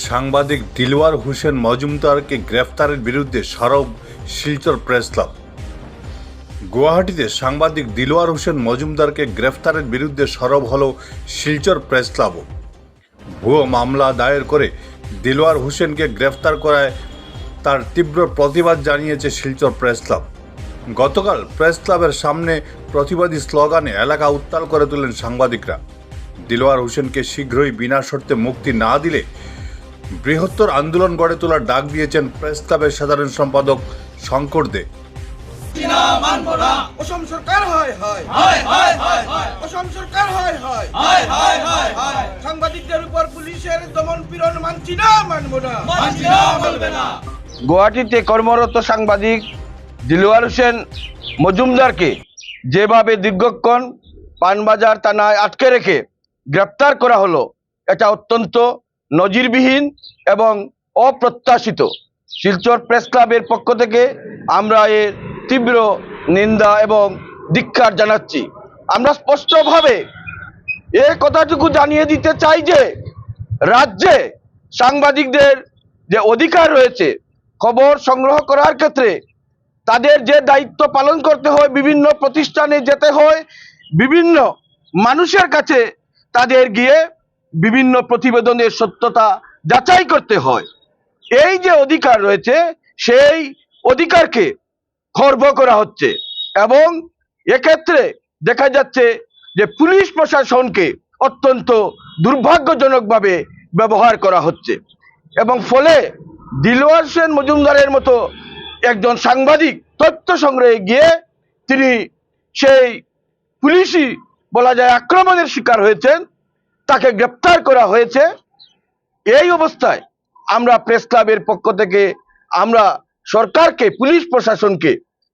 সাংবাদিক দিলওয়ার হোসেন মজুমদারকে গ্রেফতারের বিরুদ্ধে সরব শিলচর প্রেস ক্লাব। গুয়াহাটিতে সাংবাদিক দিলওয়ার হোসেন মজুমদারকে গ্রেফতারের বিরুদ্ধে সরব হল শিলচর প্রেস ক্লাবও। ভুয়ো মামলা দায়ের করে দিলওয়ার হোসেনকে গ্রেফতার করায় তার তীব্র প্রতিবাদ জানিয়েছে শিলচর প্রেস ক্লাব। গতকাল প্রেস ক্লাবের সামনে প্রতিবাদী স্লোগানে এলাকা উত্তাল করে তোলেন সাংবাদিকরা। দিলওয়ার হোসেনকে শীঘ্রই বিনা শর্তে মুক্তি না দিলে বৃহত্তর আন্দোলন গড়ে তোলার ডাক দিয়েছেন প্রেস ক্লাবের সাধারণ সম্পাদক শঙ্কর দে। গুয়াহাটিতে কর্মরত সাংবাদিক দিলওয়ার হোসেন মজুমদারকে যেভাবে দীর্ঘক্ষণ পানবাজার থানায় আটকে রেখে গ্রেপ্তার করা হলো, এটা অত্যন্ত নজিরবিহীন এবং অপ্রত্যাশিত। শিলচর প্রেস ক্লাবের পক্ষ থেকে আমরা এর তীব্র নিন্দা এবং ধিক্কার জানাচ্ছি। আমরা স্পষ্টভাবে এই কথাটুকু জানিয়ে দিতে চাই যে রাজ্যে সাংবাদিকদের যে অধিকার রয়েছে খবর সংগ্রহ করার ক্ষেত্রে তাদের যে দায়িত্ব পালন করতে হয়, বিভিন্ন প্রতিষ্ঠানে যেতে হয়, বিভিন্ন মানুষের কাছে তাদের গিয়ে বিভিন্ন প্রতিবেদনের সত্যতা যাচাই করতে হয়। এই যে অধিকার রয়েছে সেই অধিকারকে খর্ব করা হচ্ছে এবং এক্ষেত্রে দেখা যাচ্ছে যে পুলিশ প্রশাসনকে অত্যন্ত দুর্ভাগ্যজনকভাবে ব্যবহার করা হচ্ছে এবং ফলে দিলওয়ার হোসেন মজুমদারের মতো একজন সাংবাদিক তথ্য সংগ্রহে গিয়ে তিনি সেই পুলিশি বলা যায় আক্রমণের শিকার হয়েছেন, তাকে গ্রেপ্তার করা হয়েছে। এই অবস্থায় আমরা প্রেস ক্লাবের পক্ষ থেকে আমরা সরকারকে, পুলিশ প্রশাসনকে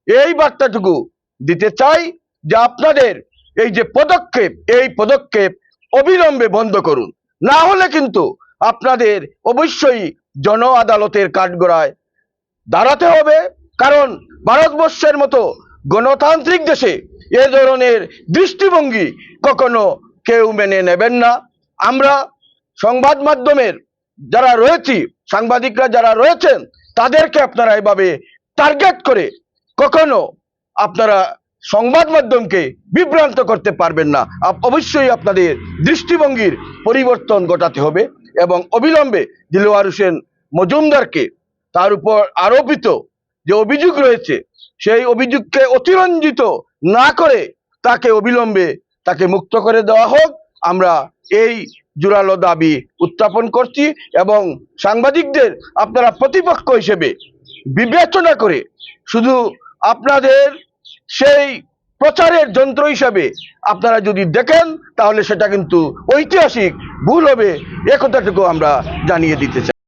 এই বার্তাটুকু দিতে চাই যে আপনাদের এই যে পদক্ষেপ, এই পদক্ষেপ অবিলম্বে বন্ধ করুন, না হলে কিন্তু আপনাদের অবশ্যই জন আদালতের কাঠগড়ায় দাঁড়াতে হবে। কারণ ভারতবর্ষের মতো গণতান্ত্রিক দেশে এ ধরনের দৃষ্টিভঙ্গি কখনো কেউ মেনে নেবেন না। আমরা সংবাদ মাধ্যমের যারা রয়েছি, সাংবাদিকরা যারা রয়েছেন, তাদেরকে আপনারা এভাবে টার্গেট করে কখনো আপনারা সংবাদ মাধ্যমকে বিভ্রান্ত করতে পারবেন না। অবশ্যই আপনাদের দৃষ্টিভঙ্গির পরিবর্তন ঘটাতে হবে এবং অবিলম্বে দিলওয়ার হোসেন মজুমদারকে তার উপর আরোপিত যে অভিযোগ রয়েছে সেই অভিযোগকে অতিরঞ্জিত না করে তাকে অবিলম্বে তাকে মুক্ত করে দেওয়া হোক। আমরা এই জোরালো দাবি উত্থাপন করছি এবং সাংবাদিকদের আপনারা প্রতিপক্ষ হিসেবে বিবেচনা করে শুধু আপনাদের সেই প্রচারের যন্ত্র হিসাবে আপনারা যদি দেখেন তাহলে সেটা কিন্তু ঐতিহাসিক ভুল হবে, একথাটুকু আমরা জানিয়ে দিতে চাই।